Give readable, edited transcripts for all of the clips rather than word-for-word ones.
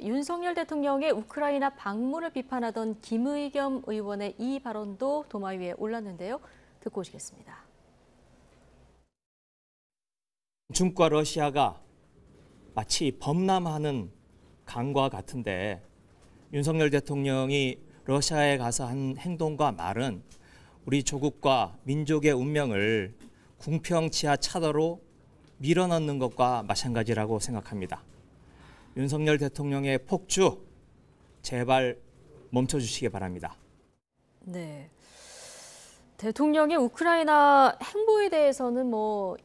윤석열 대통령의 우크라이나 방문을 비판하던 김의겸 의원의 이 발언도 도마 위에 올랐는데요. 듣고 오시겠습니다. 중국과 러시아가 마치 범람하는 강과 같은데 윤석열 대통령이 러시아에 가서 한 행동과 말은 우리 조국과 민족의 운명을 궁평지하 차도로 밀어넣는 것과 마찬가지라고 생각합니다. 윤석열 대통령의 폭주 제발 멈춰주시기 바랍니다. 네. 대통령의 우크라이나 행보에 대해서는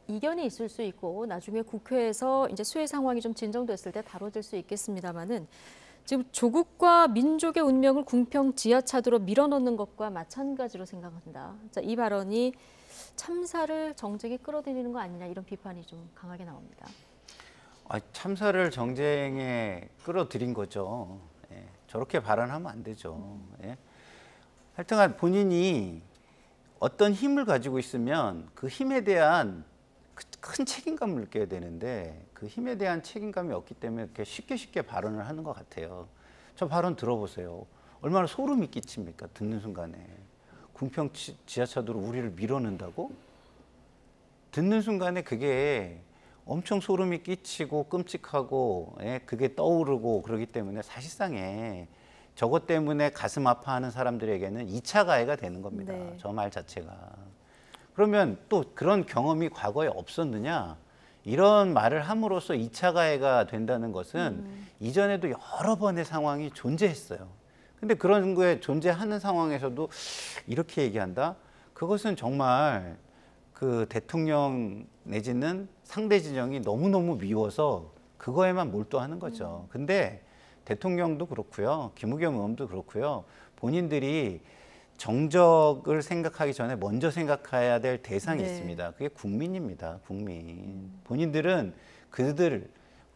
이견이 있을 수 있고 나중에 국회에서 이제 수해 상황이 좀 진정됐을 때 다뤄질 수 있겠습니다만은 지금 조국과 민족의 운명을 궁평 지하차도로 밀어넣는 것과 마찬가지로 생각한다. 자, 이 발언이 참사를 정쟁에 끌어들이는 거 아니냐 이런 비판이 좀 강하게 나옵니다. 참사를 정쟁에 끌어들인 거죠. 예, 저렇게 발언하면 안 되죠. 예. 하여튼간 본인이 어떤 힘을 가지고 있으면 그 힘에 대한 큰 책임감을 느껴야 되는데 그 힘에 대한 책임감이 없기 때문에 이렇게 쉽게 발언을 하는 것 같아요. 저 발언 들어보세요. 얼마나 소름이 끼칩니까? 듣는 순간에. 궁평 지하차도로 우리를 밀어넣는다고? 듣는 순간에 그게 엄청 소름이 끼치고 끔찍하고 그게 떠오르고 그러기 때문에 사실상에 저것 때문에 가슴 아파하는 사람들에게는 2차 가해가 되는 겁니다. 네. 저 말 자체가. 그러면 또 그런 경험이 과거에 없었느냐? 이런 말을 함으로써 2차 가해가 된다는 것은 이전에도 여러 번의 상황이 존재했어요. 근데 그런 거에 존재하는 상황에서도 이렇게 얘기한다? 그것은 정말 그 대통령 내지는 상대 진영이 너무너무 미워서 그거에만 몰두하는 거죠. 근데 대통령도 그렇고요. 김의겸 의원도 그렇고요. 본인들이 정적을 생각하기 전에 먼저 생각해야 될 대상이 있습니다. 그게 국민입니다. 국민. 본인들은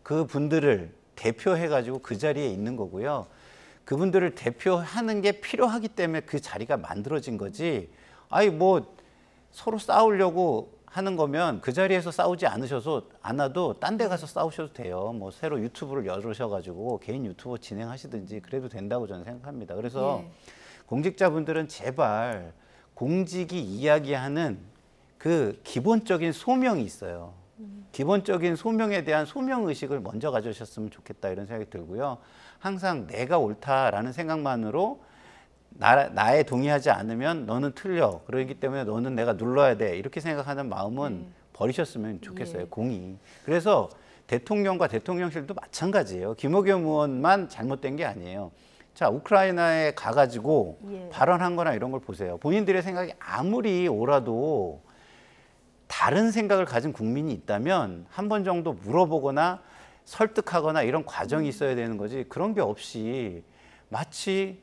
그분들을 대표해가지고 그 자리에 있는 거고요. 그분들을 대표하는 게 필요하기 때문에 그 자리가 만들어진 거지. 서로 싸우려고 하는 거면 그 자리에서 싸우지 않아도 딴 데 가서 싸우셔도 돼요. 새로 유튜브를 열으셔가지고 개인 유튜버 진행하시든지 그래도 된다고 저는 생각합니다. 그래서 공직자분들은 제발 공직이 이야기하는 그 기본적인 소명이 있어요. 기본적인 소명에 대한 소명의식을 먼저 가져오셨으면 좋겠다 이런 생각이 들고요. 항상 내가 옳다라는 생각만으로 나에 동의하지 않으면 너는 틀려. 그러기 때문에 너는 내가 눌러야 돼. 이렇게 생각하는 마음은 버리셨으면 좋겠어요. 공이. 그래서 대통령과 대통령실도 마찬가지예요. 김의겸 의원만 잘못된 게 아니에요. 자, 우크라이나에 가가지고 발언한 거나 이런 걸 보세요. 본인들의 생각이 아무리 옳아도 다른 생각을 가진 국민이 있다면 한 번 정도 물어보거나 설득하거나 이런 과정이 있어야 되는 거지. 그런 게 없이 마치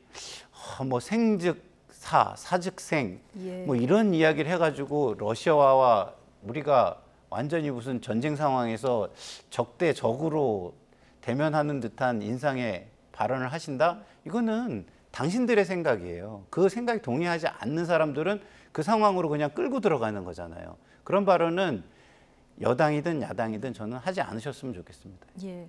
생즉사, 사즉생 이런 이야기를 해가지고 러시아와 우리가 완전히 무슨 전쟁 상황에서 적대 적으로 대면하는 듯한 인상의 발언을 하신다? 이거는 당신들의 생각이에요. 그 생각에 동의하지 않는 사람들은 그 상황으로 그냥 끌고 들어가는 거잖아요. 그런 발언은 여당이든 야당이든 저는 하지 않으셨으면 좋겠습니다. 예.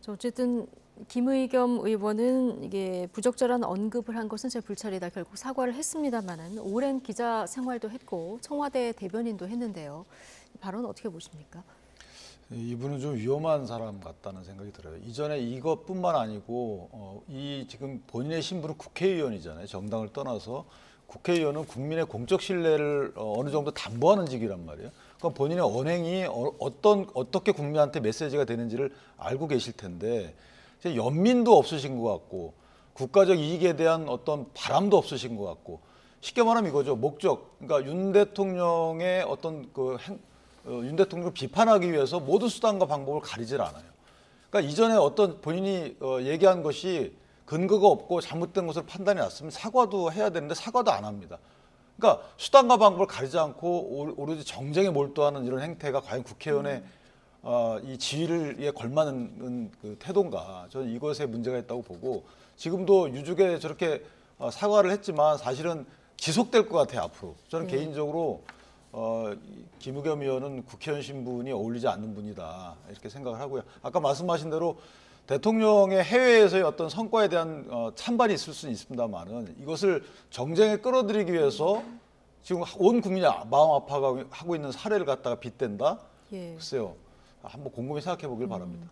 어쨌든 김의겸 의원은 이게 부적절한 언급을 한 것은 제 불찰이다. 결국 사과를 했습니다만은 오랜 기자 생활도 했고 청와대 대변인도 했는데요. 발언 어떻게 보십니까? 이분은 좀 위험한 사람 같다는 생각이 들어요. 이전에 이것뿐만 아니고 이 지금 본인의 신분은 국회의원이잖아요. 정당을 떠나서 국회의원은 국민의 공적 신뢰를 어느 정도 담보하는 직이란 말이에요. 그러니까 본인의 언행이 어떻게 국민한테 메시지가 되는지를 알고 계실 텐데 연민도 없으신 것 같고 국가적 이익에 대한 어떤 바람도 없으신 것 같고 쉽게 말하면 이거죠. 목적. 그러니까 윤 대통령의 윤 대통령을 비판하기 위해서 모든 수단과 방법을 가리질 않아요. 그러니까 이전에 어떤 본인이 얘기한 것이 근거가 없고 잘못된 것을 판단이 났으면 사과도 해야 되는데 사과도 안 합니다. 그러니까 수단과 방법을 가리지 않고 오로지 정쟁에 몰두하는 이런 행태가 과연 국회의원의 이 지위에 걸맞는 그 태도인가. 저는 이것에 문제가 있다고 보고 지금도 유족에 저렇게 사과를 했지만 사실은 지속될 것 같아요. 앞으로. 저는 개인적으로 김의겸 의원은 국회의원 신분이 어울리지 않는 분이다 이렇게 생각을 하고요. 아까 말씀하신 대로 대통령의 해외에서의 어떤 성과에 대한 찬반이 있을 수는 있습니다만은 이것을 정쟁에 끌어들이기 위해서 지금 온 국민이 마음 아파하고 있는 사례를 갖다가 빗댄다? 예. 글쎄요. 한번 곰곰이 생각해 보길 바랍니다.